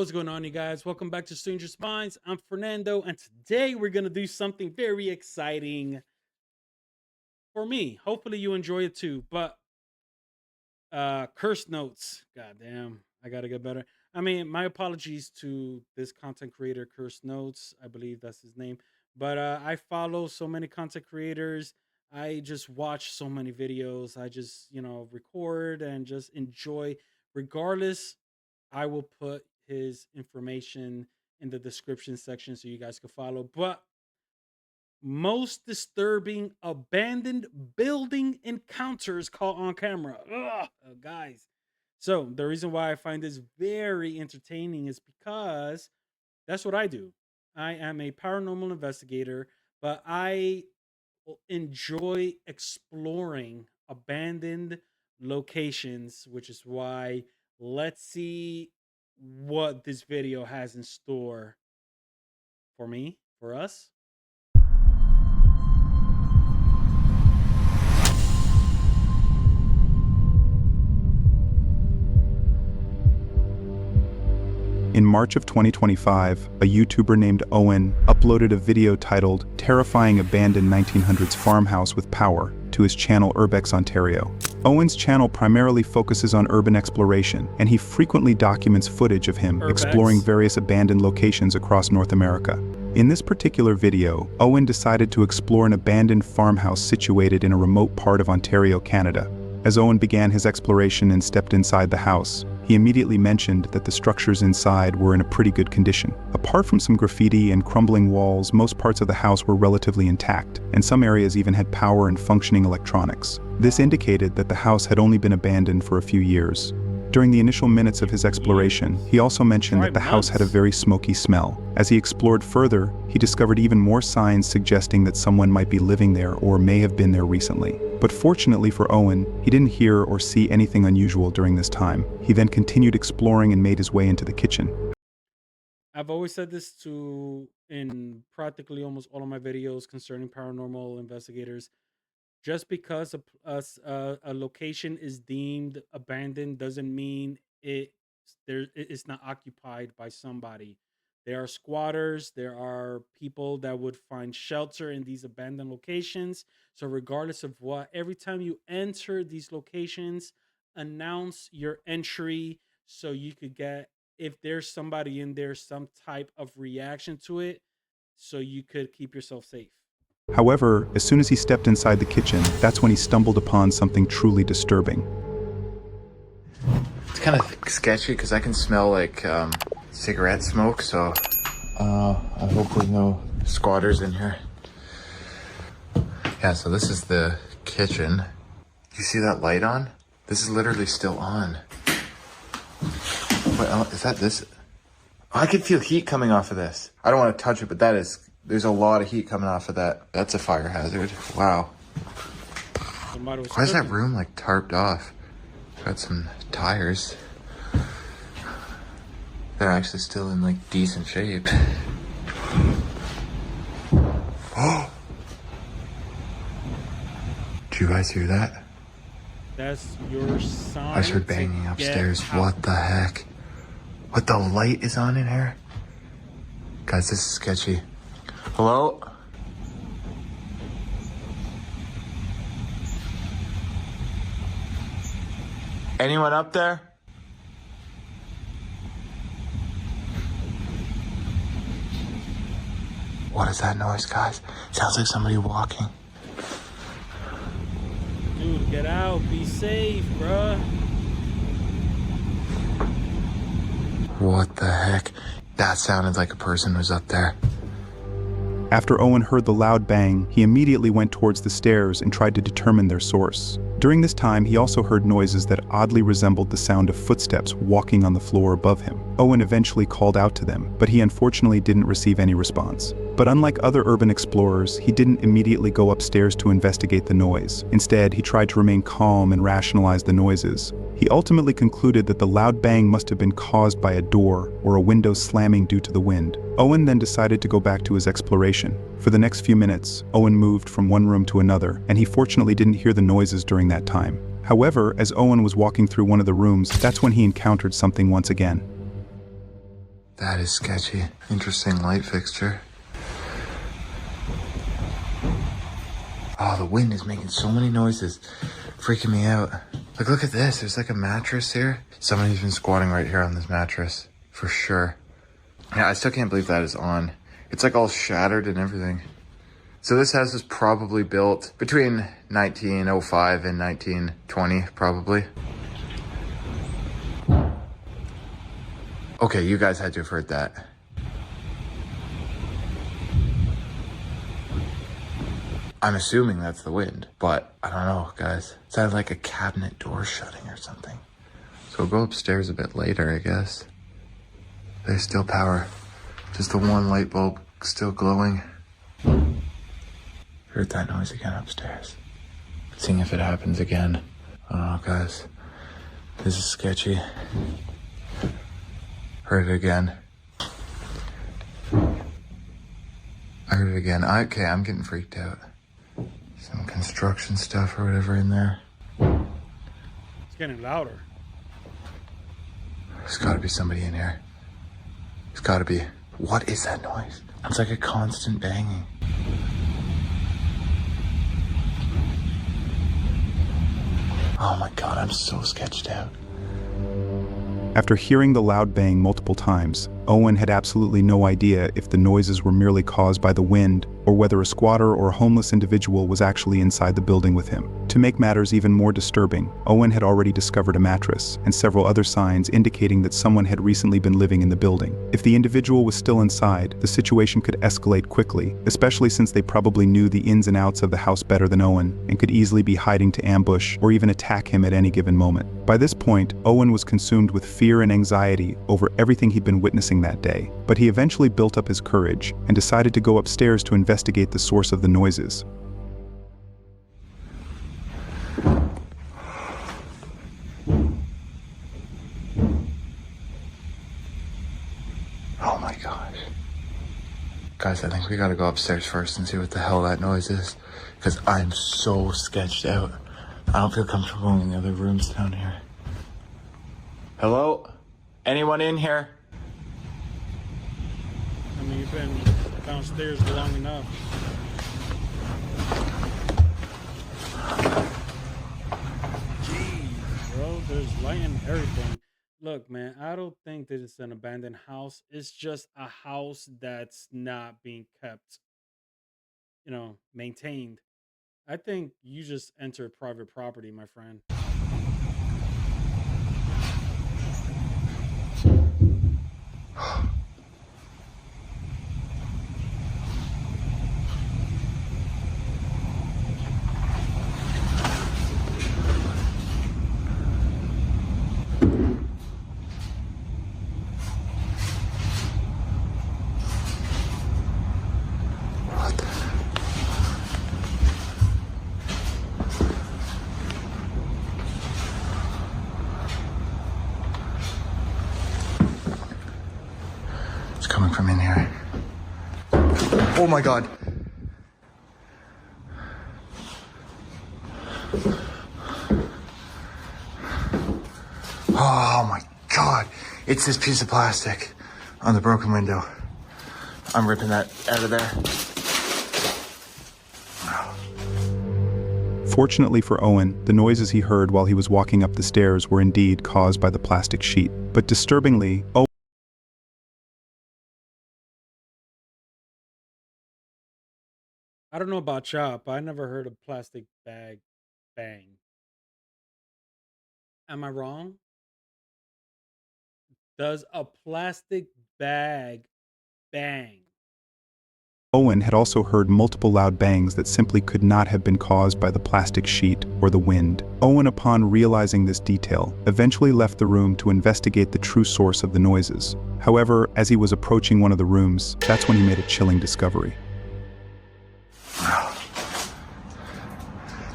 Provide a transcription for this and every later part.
What's going on, you guys? Welcome back to Strangers Minds. I'm Fernando, and today we're gonna do something very exciting for me. Hopefully, you enjoy it too. But curse notes. God damn, I gotta get better. I mean, my apologies to this content creator, Curse Notes. I believe that's his name. But I follow so many content creators. I just watch so many videos. I just record and just enjoy. Regardless, I will put his information in the description section so you guys can follow. But most disturbing abandoned building encounters caught on camera. Ugh, guys. So the reason why I find this very entertaining is because that's what I do. I am a paranormal investigator, but I enjoy exploring abandoned locations, which is why let's see what this video has in store for me, for us. In March of 2025, a YouTuber named Owen uploaded a video titled "Terrifying Abandoned 1900s Farmhouse with Power" to his channel URBEX Ontario. Owen's channel primarily focuses on urban exploration, and he frequently documents footage of him exploring various abandoned locations across North America. In this particular video, Owen decided to explore an abandoned farmhouse situated in a remote part of Ontario, Canada. As Owen began his exploration and stepped inside the house, he immediately mentioned that the structures inside were in a pretty good condition. Apart from some graffiti and crumbling walls, most parts of the house were relatively intact, and some areas even had power and functioning electronics. This indicated that the house had only been abandoned for a few years. During the initial minutes of his exploration, he also mentioned that the house had a very smoky smell. As he explored further, he discovered even more signs suggesting that someone might be living there or may have been there recently. But fortunately for Owen, he didn't hear or see anything unusual during this time. He then continued exploring and made his way into the kitchen. I've always said this to in practically almost all of my videos concerning paranormal investigators. Just because a location is deemed abandoned doesn't mean it's not occupied by somebody. There are squatters, there are people that would find shelter in these abandoned locations. So regardless of what, every time you enter these locations, announce your entry so you could get, if there's somebody in there, some type of reaction to it, so you could keep yourself safe. However, as soon as he stepped inside the kitchen, that's when he stumbled upon something truly disturbing. It's kind of sketchy because I can smell like cigarette smoke, so I hope there's no squatters in here. Yeah, so this is the kitchen. You see that light on? This is literally still on. Wait, is that this? Oh, I can feel heat coming off of this. I don't want to touch it, but there's a lot of heat coming off of that. That's a fire hazard. Wow. Why is that room like tarped off? Got some tires. They're actually still in like decent shape. Oh! Do you guys hear that? That's your sign. I just heard banging upstairs. What the heck? What, the light is on in here? Guys, this is sketchy. Hello? Anyone up there? What is that noise, guys? Sounds like somebody walking. Dude, get out. Be safe, bruh. What the heck? That sounded like a person was up there. After Owen heard the loud bang, he immediately went towards the stairs and tried to determine their source. During this time, he also heard noises that oddly resembled the sound of footsteps walking on the floor above him. Owen eventually called out to them, but he unfortunately didn't receive any response. But unlike other urban explorers, he didn't immediately go upstairs to investigate the noise. Instead, he tried to remain calm and rationalize the noises. He ultimately concluded that the loud bang must have been caused by a door or a window slamming due to the wind. Owen then decided to go back to his exploration. For the next few minutes, Owen moved from one room to another, and he fortunately didn't hear the noises during that time. However, as Owen was walking through one of the rooms, that's when he encountered something once again. That is sketchy. Interesting light fixture. Oh, the wind is making so many noises. Freaking me out. Like, look at this. There's like a mattress here. Somebody's been squatting right here on this mattress. For sure. Yeah, I still can't believe that is on. It's like all shattered and everything. So this house was probably built between 1905 and 1920, probably. Okay, you guys had to have heard that. I'm assuming that's the wind, but I don't know, guys. It sounded like a cabinet door shutting or something. So we'll go upstairs a bit later, I guess. There's still power. Just the one light bulb still glowing. Heard that noise again upstairs. Seeing if it happens again. I don't know, guys. This is sketchy. Heard it again. I heard it again. Okay, I'm getting freaked out. Some construction stuff or whatever in there. It's getting louder. There's gotta be somebody in here. There's gotta be. What is that noise? It's like a constant banging. Oh my god, I'm so sketched out. After hearing the loud bang multiple times, Owen had absolutely no idea if the noises were merely caused by the wind or whether a squatter or a homeless individual was actually inside the building with him. To make matters even more disturbing, Owen had already discovered a mattress and several other signs indicating that someone had recently been living in the building. If the individual was still inside, the situation could escalate quickly, especially since they probably knew the ins and outs of the house better than Owen and could easily be hiding to ambush or even attack him at any given moment. By this point, Owen was consumed with fear and anxiety over everything he'd been witnessing that day, but he eventually built up his courage and decided to go upstairs to investigate the source of the noises. Oh my gosh. Guys, I think we gotta go upstairs first and see what the hell that noise is, because I'm so sketched out. I don't feel comfortable in the other rooms down here. Hello? Anyone in here? I mean, you've been downstairs long enough. Jeez, bro, there's light and everything. Look, man, I don't think that it's an abandoned house. It's just a house that's not being kept, maintained. I think you just entered private property, my friend. What the? It's coming from in here. Oh my god. Oh my god. It's this piece of plastic on the broken window. I'm ripping that out of there. Fortunately for Owen, the noises he heard while he was walking up the stairs were indeed caused by the plastic sheet. But disturbingly, I don't know about chop. I never heard a plastic bag bang. Am I wrong? Does a plastic bag bang? Owen had also heard multiple loud bangs that simply could not have been caused by the plastic sheet or the wind. Owen, upon realizing this detail, eventually left the room to investigate the true source of the noises. However, as he was approaching one of the rooms, that's when he made a chilling discovery.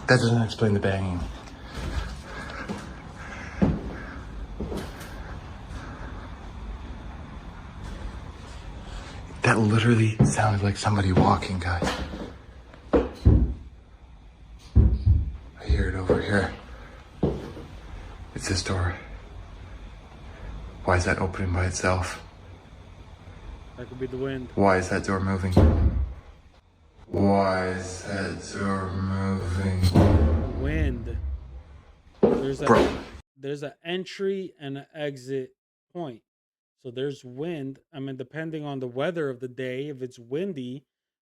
That doesn't explain the banging. That literally sounded like somebody walking, guys. I hear it over here. It's this door. Why is that opening by itself? That could be the wind. Why is that door moving? Why is that door moving? Wind. There's a Bro, there's an entry and an exit point. So there's wind. I mean, depending on the weather of the day, if it's windy,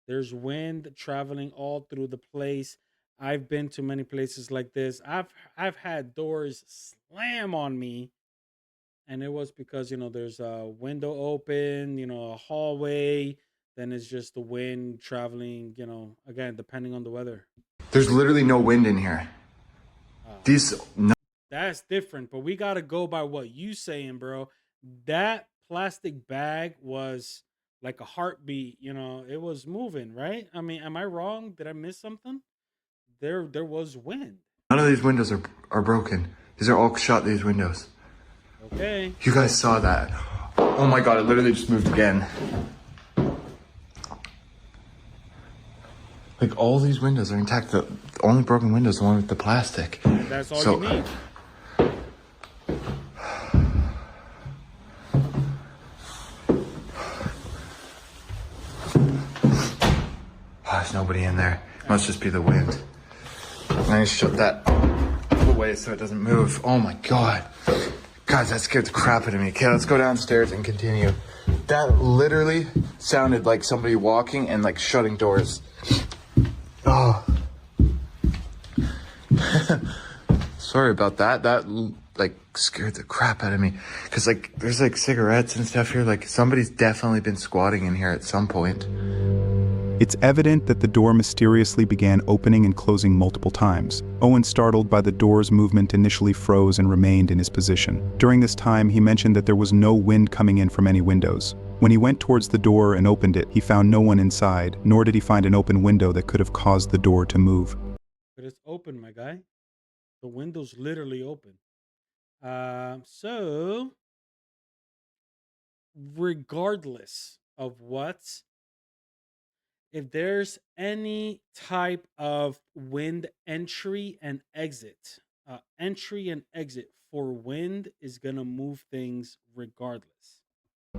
there's wind traveling all through the place. I've been to many places like this. I've had doors slam on me, and it was because there's a window open, a hallway. Then it's just the wind traveling. Again, depending on the weather. there's literally no wind in here. Oh, These, no, that's different, but we gotta go by what you saying, bro. That plastic bag was like a heartbeat. It was moving, right? I mean, am I wrong? Did I miss something? There was wind. none of these windows are broken. These are all shut, these windows. Okay. You guys saw that. Oh my god, it literally just moved again. Like, all these windows are intact. The only broken window is the one with the plastic. That's all you need. Oh, there's nobody in there. It must just be the wind. I need to shut that away so it doesn't move. Oh my god. Guys, that scared the crap out of me. Okay, let's go downstairs and continue. That literally sounded like somebody walking and like shutting doors. Oh. Sorry about that. That like scared the crap out of me. Cause like there's like cigarettes and stuff here. Like somebody's definitely been squatting in here at some point. It's evident that the door mysteriously began opening and closing multiple times. Owen, startled by the door's movement, initially froze and remained in his position. During this time, he mentioned that there was no wind coming in from any windows. When he went towards the door and opened it, he found no one inside, nor did he find an open window that could have caused the door to move. But it's open, my guy. The window's literally open. So regardless of what, if there's any type of wind entry and exit for wind is gonna move things regardless.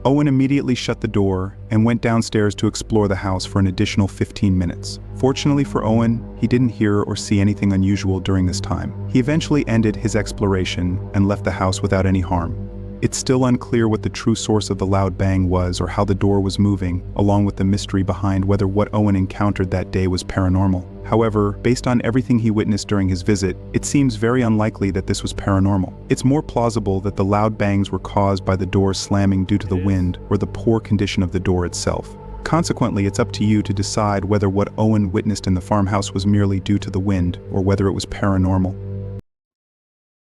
Owen immediately shut the door and went downstairs to explore the house for an additional 15 minutes. Fortunately for Owen, he didn't hear or see anything unusual during this time. He eventually ended his exploration and left the house without any harm. It's still unclear what the true source of the loud bang was or how the door was moving, along with the mystery behind whether what Owen encountered that day was paranormal. However, based on everything he witnessed during his visit, it seems very unlikely that this was paranormal. It's more plausible that the loud bangs were caused by the door slamming due to the wind or the poor condition of the door itself. Consequently, it's up to you to decide whether what Owen witnessed in the farmhouse was merely due to the wind or whether it was paranormal.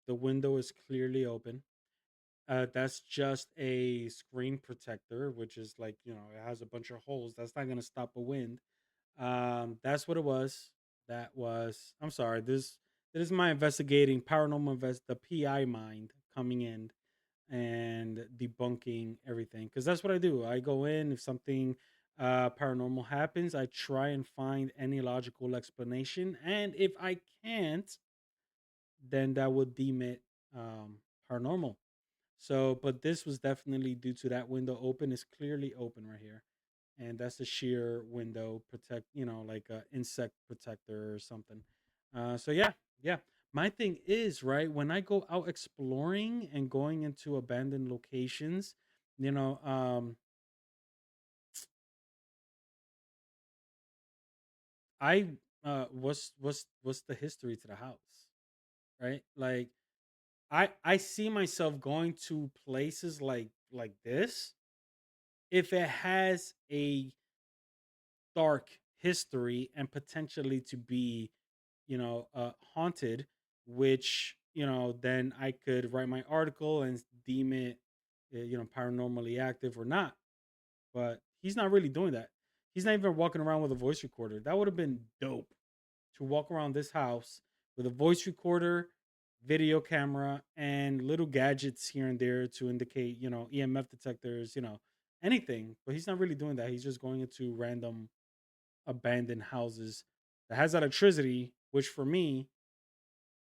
The window is clearly open. That's just a screen protector, which is like, it has a bunch of holes. That's not gonna stop a wind. That's what it was. I'm sorry. This is my investigating paranormal the PI mind coming in and debunking everything because that's what I do. I go in if something paranormal happens, I try and find any logical explanation, and if I can't, then that would deem it paranormal. So, but this was definitely due to that window open. It's clearly open right here, and that's a sheer window protect. Like a insect protector or something. So yeah, yeah. My thing is right when I go out exploring and going into abandoned locations, you know, I what's the history to the house, right? Like I see myself going to places like this if it has a dark history and potentially to be, haunted, which, then I could write my article and deem it, paranormally active or not. But he's not really doing that. He's not even walking around with a voice recorder. That would have been dope to walk around this house with a voice recorder, video camera, and little gadgets here and there to indicate, EMF detectors, anything. But he's not really doing that. He's just going into random abandoned houses that has electricity, which for me,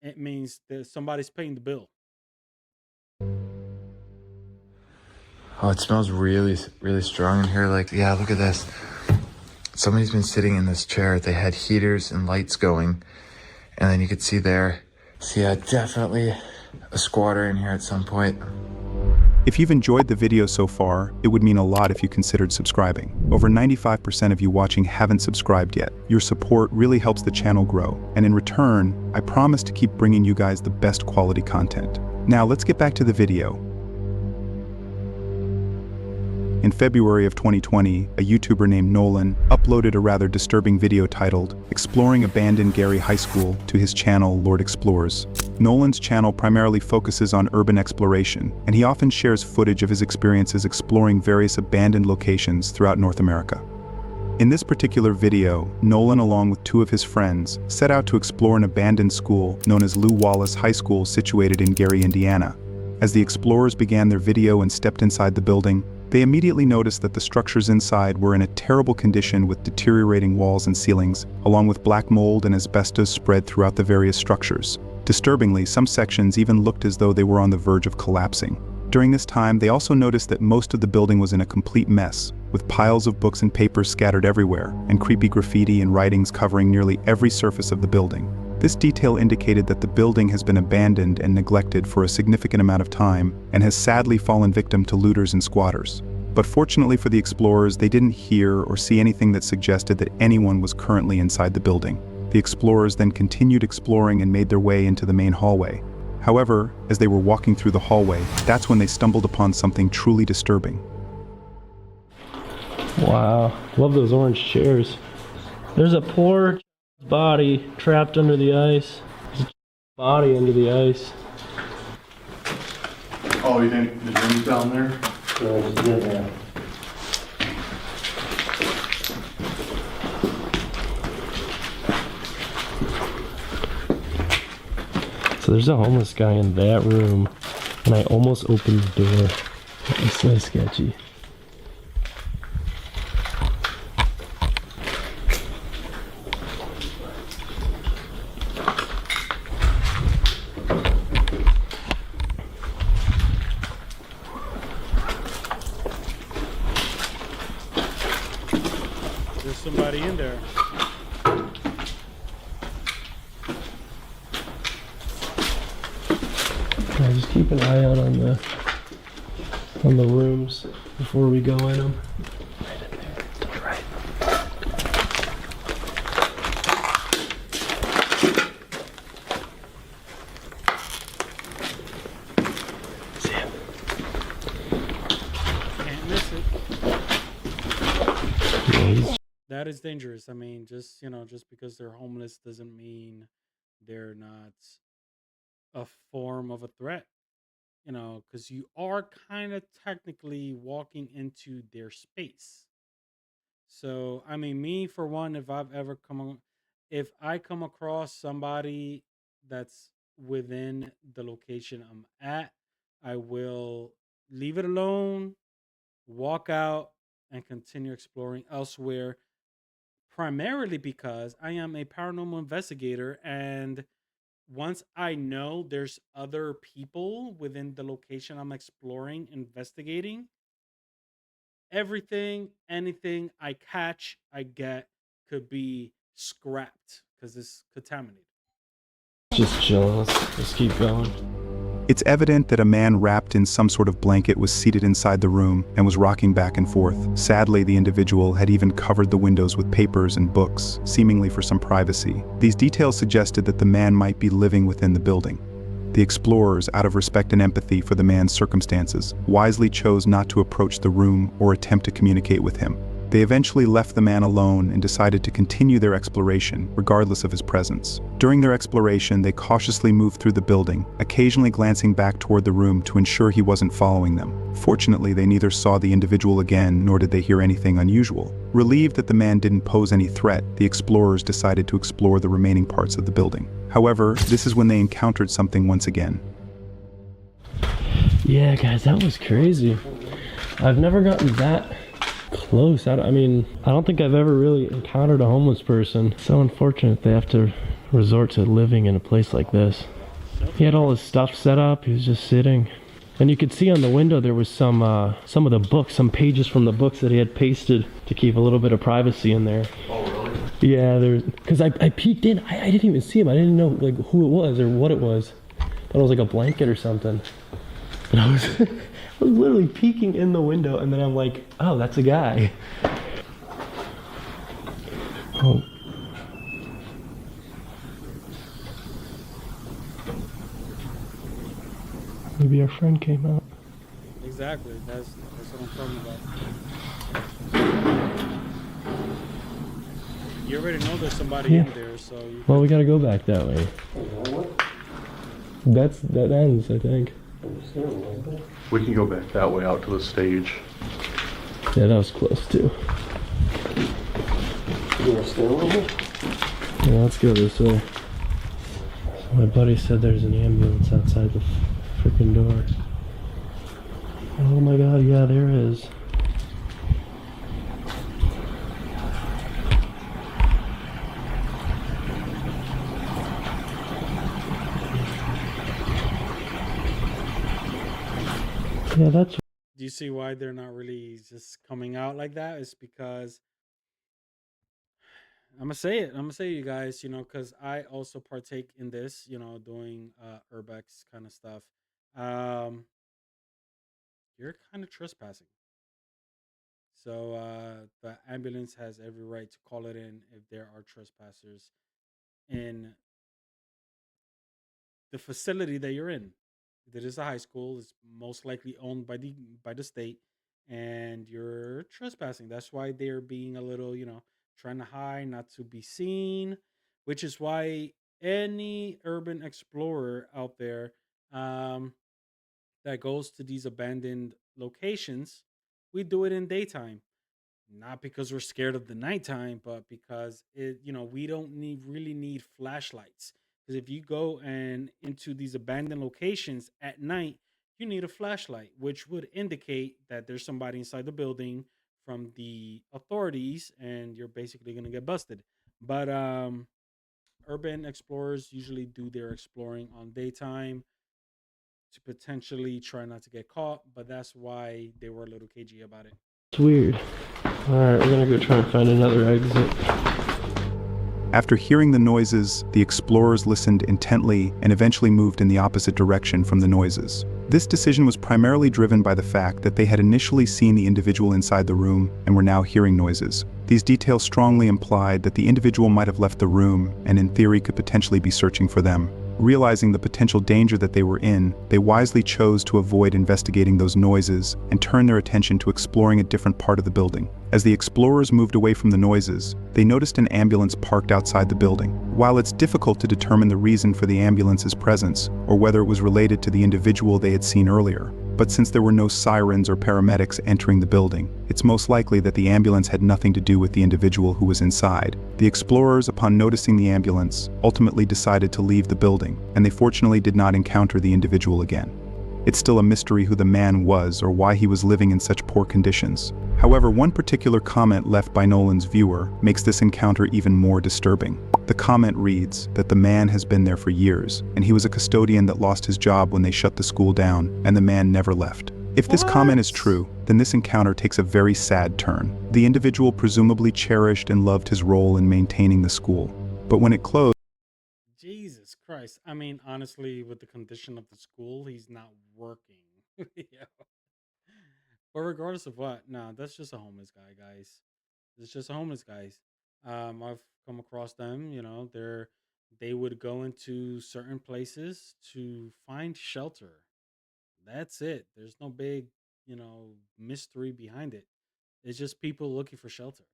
it means that somebody's paying the bill. Oh, it smells really, really strong in here. Like, yeah, look at this. Somebody's been sitting in this chair. They had heaters and lights going. And then you could see there. So yeah, definitely a squatter in here at some point. If you've enjoyed the video so far, it would mean a lot if you considered subscribing. Over 95% of you watching haven't subscribed yet. Your support really helps the channel grow, and in return, I promise to keep bringing you guys the best quality content. Now let's get back to the video. In February of 2020, a YouTuber named Nolan uploaded a rather disturbing video titled Exploring Abandoned Gary High School to his channel Lord Explores. Nolan's channel primarily focuses on urban exploration, and he often shares footage of his experiences exploring various abandoned locations throughout North America. In this particular video, Nolan, along with 2 of his friends, set out to explore an abandoned school known as Lew Wallace High School situated in Gary, Indiana. As the explorers began their video and stepped inside the building, they immediately noticed that the structures inside were in a terrible condition with deteriorating walls and ceilings, along with black mold and asbestos spread throughout the various structures. Disturbingly, some sections even looked as though they were on the verge of collapsing. During this time, they also noticed that most of the building was in a complete mess, with piles of books and papers scattered everywhere, and creepy graffiti and writings covering nearly every surface of the building. This detail indicated that the building has been abandoned and neglected for a significant amount of time and has sadly fallen victim to looters and squatters. But fortunately for the explorers, they didn't hear or see anything that suggested that anyone was currently inside the building. The explorers then continued exploring and made their way into the main hallway. However, as they were walking through the hallway, that's when they stumbled upon something truly disturbing. Wow, love those orange chairs. There's a poor body trapped under the ice. There's a body under the ice. Oh, you think the room's down there? Yeah. So there's a homeless guy in that room, and I almost opened the door. It's so sketchy. There's somebody in there. Yeah, just keep an eye out on the rooms before we go in them. Right in there, to the right. See him? Can't miss it. Yeah, he's That is dangerous. I mean, just just because they're homeless doesn't mean they're not a form of a threat. Because you are kind of technically walking into their space. So, I mean, me for one, if I come across somebody that's within the location I'm at, I will leave it alone, walk out, and continue exploring elsewhere. Primarily because I am a paranormal investigator, and once I know there's other people within the location I'm exploring, investigating, anything I catch, I get could be scrapped because it's contaminated. just chilling. Let's keep going. It's evident that a man wrapped in some sort of blanket was seated inside the room and was rocking back and forth. Sadly, the individual had even covered the windows with papers and books, seemingly for some privacy. These details suggested that the man might be living within the building. The explorers, out of respect and empathy for the man's circumstances, wisely chose not to approach the room or attempt to communicate with him. They eventually left the man alone and decided to continue their exploration, regardless of his presence. During their exploration, they cautiously moved through the building, occasionally glancing back toward the room to ensure he wasn't following them. Fortunately, they neither saw the individual again nor did they hear anything unusual. Relieved that the man didn't pose any threat, the explorers decided to explore the remaining parts of the building. However, this is when they encountered something once again. Yeah, guys, that was crazy. I've never gotten that close. I don't think I've ever really encountered a homeless person. So unfortunate they have to resort to living in a place like this. He had all his stuff set up. He was just sitting. And you could see on the window there was some of the books, some pages from the books that he had pasted to keep a little bit of privacy in there. Oh, really? Yeah, there's because I peeked in. I didn't even see him. I didn't know like who it was or what it was. Thought it was like a blanket or something. And I was I was literally peeking in the window, and then I'm like, oh, that's a guy. Oh. Maybe our friend came out. Exactly. That's what I'm talking about. You already know there's somebody Yeah. in there, so you Well, could. we gotta go back that way. That ends, I think. We can go back that way out to the stage. Yeah, that was close too. Yeah, let's go this way. My buddy said there's an ambulance outside the freaking door. Oh my god, yeah, there is. Yeah, that's Do you see why they're not really just coming out like that? It's because I'm gonna say it. I'm gonna say it, you guys. Because I also partake in this. Doing urbex kind of stuff. Um, you're kind of trespassing. So the ambulance has every right to call it in if there are trespassers in the facility that you're in. That is a high school. It's most likely owned by the state, and you're trespassing. That's why they're being a little, trying to hide, not to be seen. Which is why any urban explorer out there um, that goes to these abandoned locations, we do it in daytime, not because we're scared of the nighttime, but because we don't really need flashlights. Because if you go and into these abandoned locations at night, you need a flashlight, which would indicate that there's somebody inside the building from the authorities, and you're basically gonna get busted. But urban explorers usually do their exploring on daytime to potentially try not to get caught, but that's why they were a little cagey about it. weird. Alright, we're gonna go try and find another exit. After hearing the noises, the explorers listened intently and eventually moved in the opposite direction from the noises. This decision was primarily driven by the fact that they had initially seen the individual inside the room and were now hearing noises. These details strongly implied that the individual might have left the room and in theory could potentially be searching for them. Realizing the potential danger that they were in, they wisely chose to avoid investigating those noises and turn their attention to exploring a different part of the building. As the explorers moved away from the noises, they noticed an ambulance parked outside the building. While it's difficult to determine the reason for the ambulance's presence or whether it was related to the individual they had seen earlier, but since there were no sirens or paramedics entering the building, it's most likely that the ambulance had nothing to do with the individual who was inside. The explorers, upon noticing the ambulance, ultimately decided to leave the building, and they fortunately did not encounter the individual again. It's still a mystery who the man was or why he was living in such poor conditions. However, one particular comment left by Nolan's viewer makes this encounter even more disturbing. The comment reads that the man has been there for years, and he was a custodian that lost his job when they shut the school down, and the man never left. If this comment is true, then this encounter takes a very sad turn. The individual presumably cherished and loved his role in maintaining the school. But when it closed, Jesus Christ. I mean, honestly, with the condition of the school, he's not working. Yeah. But regardless of what, nah, that's just a homeless guy, guys. It's just a homeless guys. I've come across them. They would go into certain places to find shelter. That's it. There's no big, mystery behind it. It's just people looking for shelter.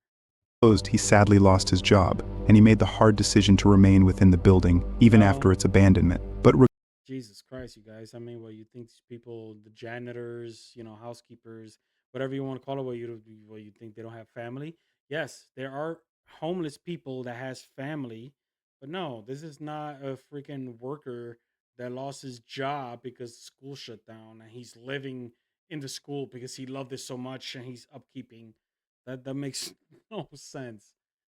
he sadly lost his job, and he made the hard decision to remain within the building, even Well, after its abandonment. But Jesus Christ, you guys. I mean, what you think these people, the janitors, housekeepers, whatever you want to call it, what you think they don't have family? Yes, there are homeless people that has family, but no, this is not a freaking worker that lost his job because school shut down and he's living in the school because he loved it so much and he's upkeeping. That makes no sense.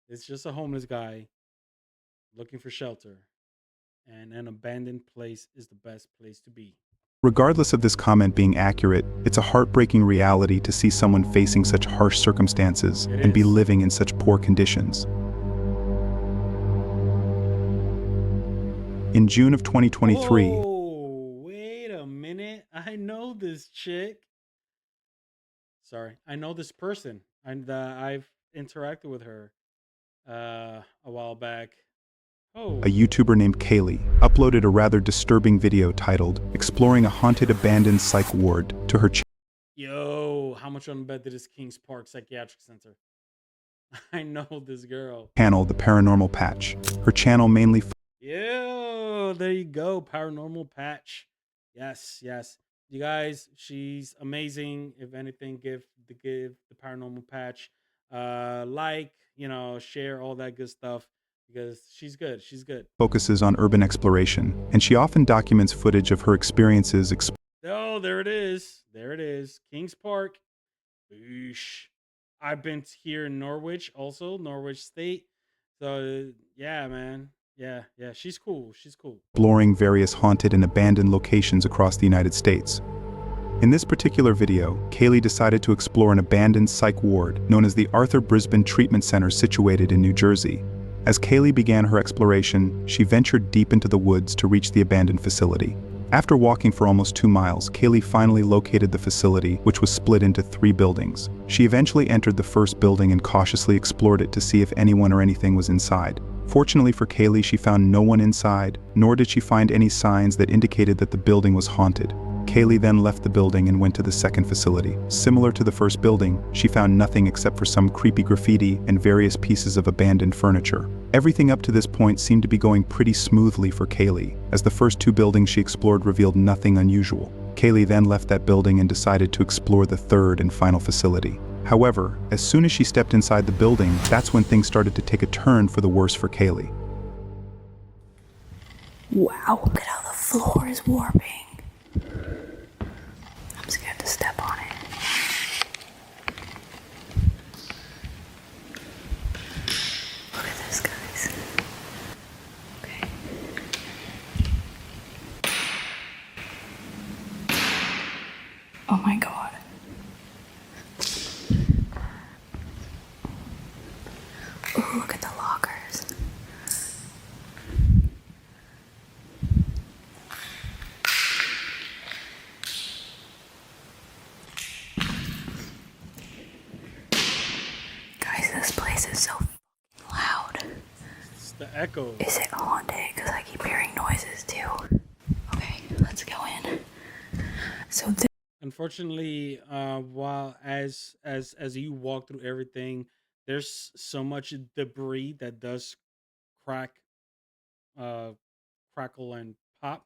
It's just a homeless guy looking for shelter, and an abandoned place is the best place to be. Regardless of this comment being accurate, it's a heartbreaking reality to see someone facing such harsh circumstances and be living in such poor conditions. In June of 2023, Oh, wait a minute. I know this chick. Sorry. I know this person. I've interacted with her a while back. a Oh, YouTuber named Kaylee uploaded a rather disturbing video titled "Exploring a Haunted Abandoned Psych Ward" to her yo, how much on bet did this Kings Park Psychiatric Center? I know this girl. channel, The Paranormal Patch. Her channel mainly Yo, there you go. Paranormal Patch. Yes, yes. You guys, she's amazing. If anything, give the Paranormal Patch like, share all that good stuff because she's good. She's good. focuses on urban exploration, and she often documents footage of her experiences Oh, there it is. There it is. Kings Park. Boosh. I've been here in Norwich, also Norwich State. So yeah, man. Yeah, yeah. She's cool. She's cool. exploring various haunted and abandoned locations across the United States. In this particular video, Kaylee decided to explore an abandoned psych ward known as the Arthur Brisbane Treatment Center situated in New Jersey. As Kaylee began her exploration, she ventured deep into the woods to reach the abandoned facility. After walking for almost 2 miles, Kaylee finally located the facility, which was split into 3 buildings. She eventually entered the first building and cautiously explored it to see if anyone or anything was inside. Fortunately for Kaylee, she found no one inside, nor did she find any signs that indicated that the building was haunted. Kaylee then left the building and went to the second facility. Similar to the first building, she found nothing except for some creepy graffiti and various pieces of abandoned furniture. Everything up to this point seemed to be going pretty smoothly for Kaylee, as the first 2 buildings she explored revealed nothing unusual. Kaylee then left that building and decided to explore the third and final facility. However, as soon as she stepped inside the building, that's when things started to take a turn for the worse for Kaylee. Wow, look at how the floor is warping. I'm scared to step on it. Look at this, guys. Okay. Oh my god. Ooh, look at the lockers. Guys, this place is so loud. It's the echo. Is it haunted? Because I keep hearing noises too. Okay, let's go in. So Unfortunately, while as you walk through everything, there's so much debris that does crack, uh, crackle and pop.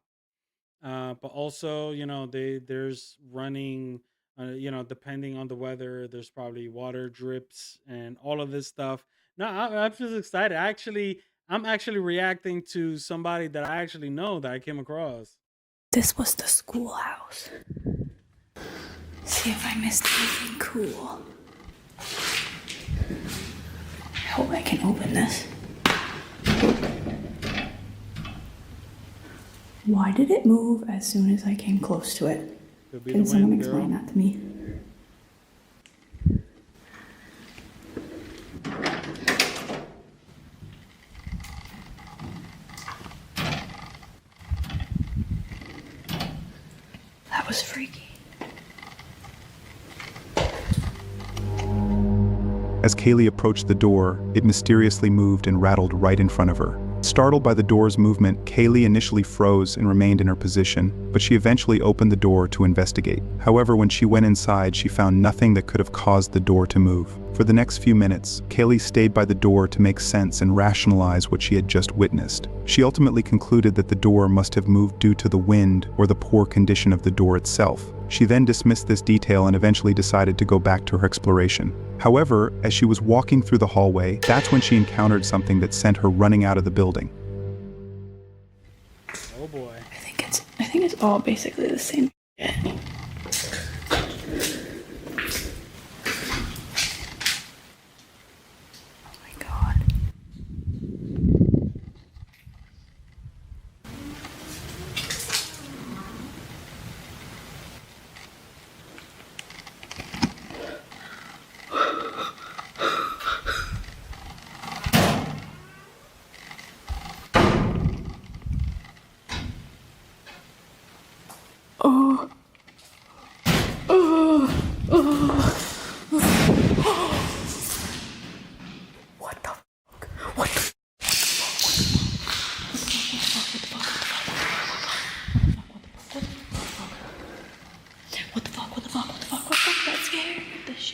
But also, there's running. Depending on the weather, there's probably water drips and all of this stuff. No, I'm just excited. I'm actually reacting to somebody that I actually know that I came across. this was the schoolhouse. See if I missed anything cool. I hope I can open this. Why did it move as soon as I came close to it? Could be Can the someone wind, explain girl. that to me? That was freaky. As Kaylee approached the door, it mysteriously moved and rattled right in front of her. Startled by the door's movement, Kaylee initially froze and remained in her position, but she eventually opened the door to investigate. However, when she went inside, she found nothing that could have caused the door to move. For the next few minutes, Kaylee stayed by the door to make sense and rationalize what she had just witnessed. She ultimately concluded that the door must have moved due to the wind or the poor condition of the door itself. She then dismissed this detail and eventually decided to go back to her exploration. However, as she was walking through the hallway, that's when she encountered something that sent her running out of the building. Oh boy. I think it's all basically the same shit. Oh my god.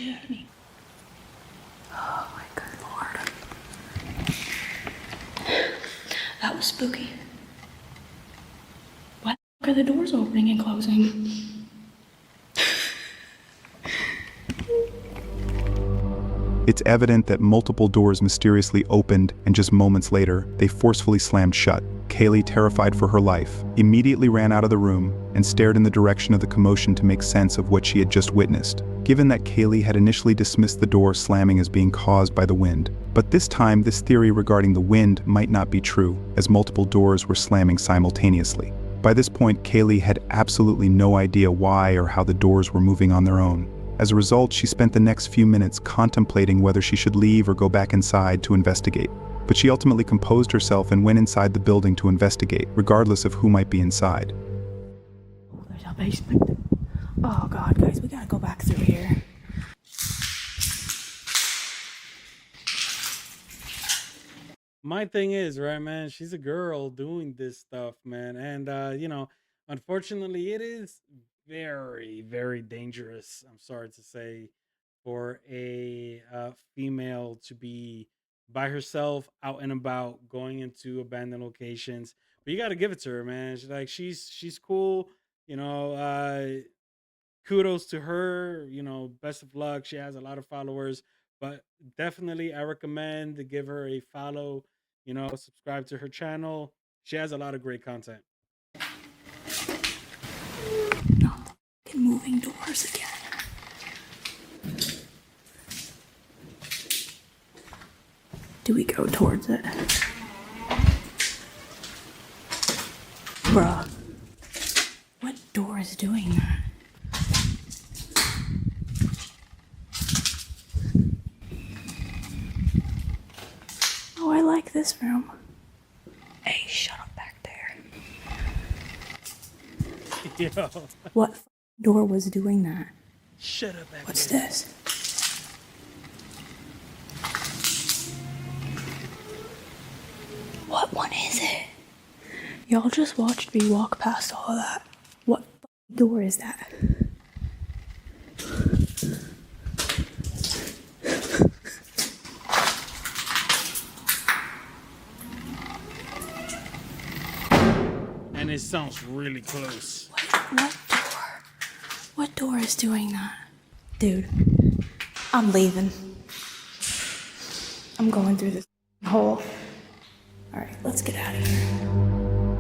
shit out of me. Oh my good lord. That was spooky. Why the fuck are the doors opening and closing? It's evident that multiple doors mysteriously opened, and just moments later, they forcefully slammed shut. Kaylee, terrified for her life, immediately ran out of the room and stared in the direction of the commotion to make sense of what she had just witnessed. Given that Kaylee had initially dismissed the door slamming as being caused by the wind, but this time this theory regarding the wind might not be true, as multiple doors were slamming simultaneously. By this point, Kaylee had absolutely no idea why or how the doors were moving on their own. As a result, she spent the next few minutes contemplating whether she should leave or go back inside to investigate. But she ultimately composed herself and went inside the building to investigate, regardless of who might be inside. There's a basement. Oh god, guys, we gotta go back through here. My thing is, right, man, she's a girl doing this stuff, man. And, unfortunately, it is very, very dangerous. I'm sorry to say, for a female to be by herself out and about going into abandoned locations. But you got to give it to her, man. She's cool. You know, kudos to her. Best of luck. She has a lot of followers, but definitely I recommend to give her a follow. Subscribe to her channel. She has a lot of great content. Not the moving doors again. Do we go towards it? Bruh. What door is doing that? Oh, I like this room. Hey, shut up back there. Yo, What door was doing that? shut up, back What's here. this? What one is it? Y'all just watched me walk past all of that. What door is that? And it sounds really close. What door? What door is doing that? Dude, I'm leaving. I'm going through this hole. Alright, let's get out of here.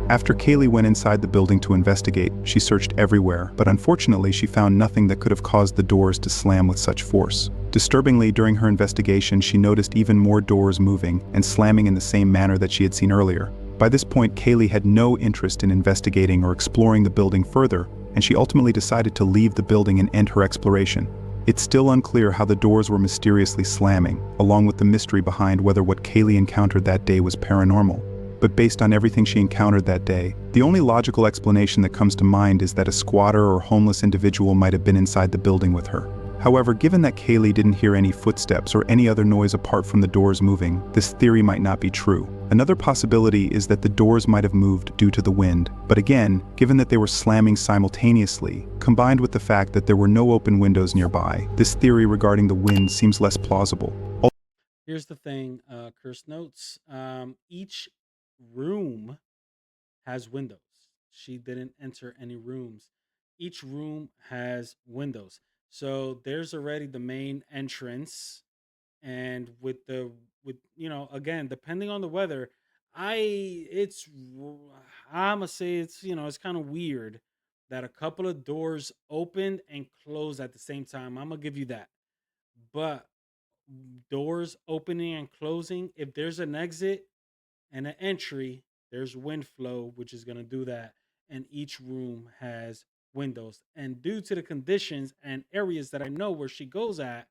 After Kaylee went inside the building to investigate, she searched everywhere, but unfortunately she found nothing that could have caused the doors to slam with such force. Disturbingly, during her investigation, she noticed even more doors moving and slamming in the same manner that she had seen earlier. By this point, Kaylee had no interest in investigating or exploring the building further, and she ultimately decided to leave the building and end her exploration. It's still unclear how the doors were mysteriously slamming, along with the mystery behind whether what Kaylee encountered that day was paranormal. But based on everything she encountered that day, the only logical explanation that comes to mind is that a squatter or homeless individual might have been inside the building with her. However, given that Kaylee didn't hear any footsteps or any other noise apart from the doors moving, this theory might not be true. Another possibility is that the doors might have moved due to the wind, but again, given that they were slamming simultaneously, combined with the fact that there were no open windows nearby, this theory regarding the wind seems less plausible. Here's the thing, curse notes. Each room has windows. She didn't enter any rooms. Each room has windows. So there's already the main entrance, and again, depending on the weather, I it's I'ma say it's kind of weird that a couple of doors opened and closed at the same time. I'm gonna give you that. But doors opening and closing, if there's an exit and an entry, there's wind flow, which is going to do that. And each room has windows. And due to the conditions and areas that I know where she goes at,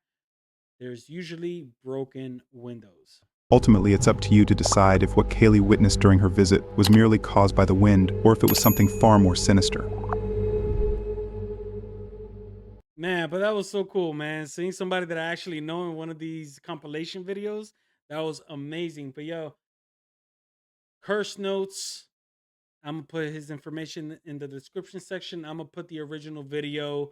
there's usually broken windows. Ultimately, it's up to you to decide if what Kaylee witnessed during her visit was merely caused by the wind or if it was something far more sinister. Man, but that was so cool, man. Seeing somebody that I actually know in one of these compilation videos, that was amazing. But yo, curse notes. I'm gonna put his information in the description section. I'm gonna put the original video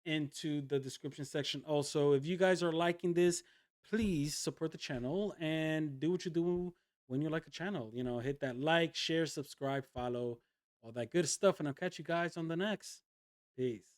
into the description section. Also, if you guys are liking this, please support the channel and do what you do when you like a channel. You know, hit that like, share, subscribe, follow, all that good stuff. And I'll catch you guys on the next. Peace.